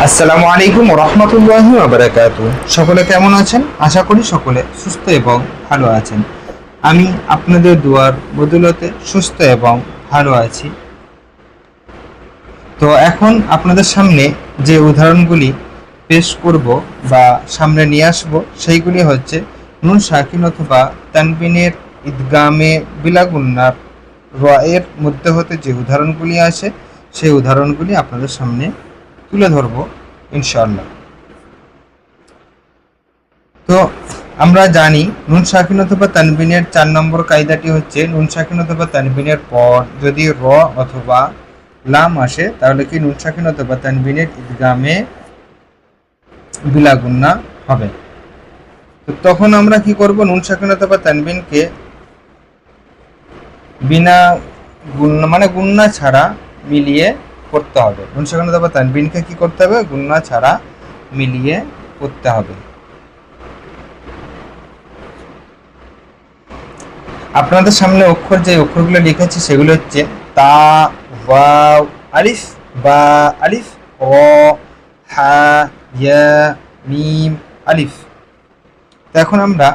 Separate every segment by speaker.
Speaker 1: আসসালামু আলাইকুম রহমতুল্লাহি ওয়া বারাকাতুহু। সকলে কেমন আছেন? আশা করি সকলে সুস্থ এবং ভালো আছেন। আমি আপনাদের দুয়ার বদৌলতে সুস্থ এবং ভালো আছি। তো এখন আপনাদের সামনে যে উদাহরণগুলি পেশ করব বা সামনে নিয়ে আসব সেইগুলি হচ্ছে নুন সাকিন অথবা তানবিনের ইদগামে বিলাগুন্নার র এর মধ্যে হতে যে উদাহরণগুলি আসে সেই উদাহরণগুলি আপনাদের সামনে তুলে ধরবো ইনশাআল্লাহ। তো আমরা জানি নুন সাকিন অথবা তানবিনের 4 নম্বর কায়দাটি হচ্ছে নুন সাকিন অথবা তানবিনের পর যদি র অথবা লাম আসে তাহলে কি নুন সাকিন অথবা তানবিনের ইদগামে বিলাগুন্না হবে। তো তখন আমরা কি করব, নুন সাকিন অথবা তানবিনকে বিনা গুণনা মানে গুণনা ছাড়া মিলিয়ে করতে হবে। নুন সাকিন অথবা তানবিনকে কি করতে হবে? গুণনা ছাড়া মিলিয়ে করতে হবে। আপনাদের সামনে অক্ষর যে অক্ষরগুলো লিখেছি সেগুলো হচ্ছে তা, ওয়াও, আলিফ, বা, আলিফ, র, হা, ইয়া, মিম, আলিফ। তো এখন আমরা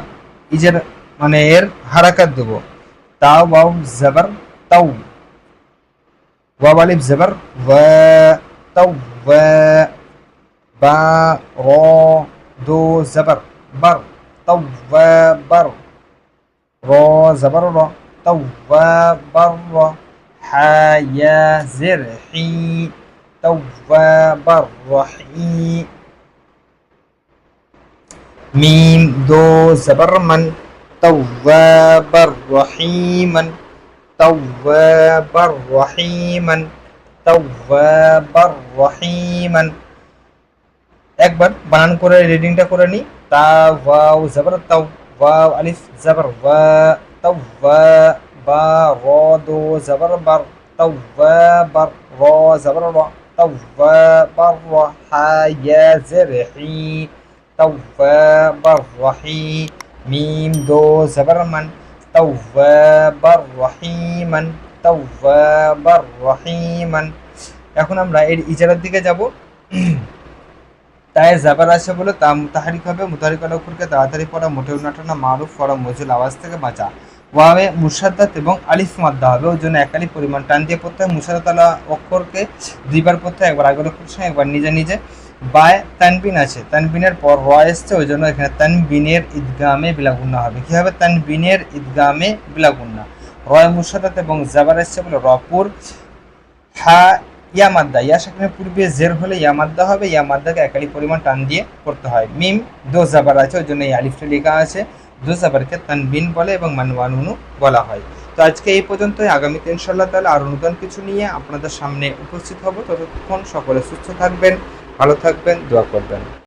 Speaker 1: ইজের মানে এর হারাকাত দেব। তা, ওয়াও জবর তাও, ওয়াও আলিফ জবর ওয়া, তাও ওয়া, বা, র, দো জবর বার, তাও ওয়া বার, র জবর র, তাওয়াবার র, হা ইয়া জের হি, তাওয়াবার রহি, মিম দো জবর মান, তাওয়াবার রহিমান, তাওয়াবার রহিমান, তাওয়াবার রহিমান। একবার বানান করে রিডিংটা করে নি। তা ওয়াও জবর তাও, ওয়াও আলিফ জবর ওয়া, তাওয়া, বা, র, দো জবর বার, তাওয়াবার, র জবর র, তাওয়াবার র, হা ইয়া জের হি, তাওয়াবার রহি, মিম দো জবর মান, তাওয়াবার রহিমান, তাওয়াবার রহিমান। এখন আমরা এর ইজারার দিকে যাব। তাই জাবার আসে বলে তা মুতাহারিক হবে। মুতাহারিক অক্ষরকে তাড়াতাড়ি পড়া, মোটেও নাটানা, মারুফ পড়া, মজুল আওয়াজ থেকে বাঁচা। ওয়াবে মুসাদ্দাত এবং আলিফ মাদ্দা হবে, ওই জন্য এক আলিফ পরিমাণ টান দিয়ে পড়তে হয়। মুসাদ্দাত অক্ষরকে দুইবার পড়তে হয়, একবার আগের অক্ষর সঙ্গে একবার নিজে নিজে। বায় তানবিন আছে, তানবিনের পর র এসছে, ওই জন্য এখানে তানবিনের ঈদগামে বিলাগুন্না হবে। কি হবে? তানবিনের ঈদগামে বিলাগুন্না। রয় মুসাদ্দাত এবং জাবার এসছে বলে রপুর। হা ইয়া মাদ্দা, ইয়া সাকিনের পূর্বে জের হলে ইয়া মাদ্দা হবে, ইয়া মাদ্দাকে একালি পরিমাণ টান দিয়ে করতে হয়। মিম দো জাবার আছে, ওই জন্য এই আলিফটা লেখা আছে। দো জাবারকে তানবিন বলে এবং মানওয়ানুনু বলা হয়। তো আজকে এই পর্যন্তই। আগামীতে ইনশাআল্লাহ তাআলা আরও নতুন কিছু নিয়ে আপনাদের সামনে উপস্থিত হব। ততক্ষণ সকলে সুস্থ থাকবেন, ভালো থাকবেন, দোয়া করবেন।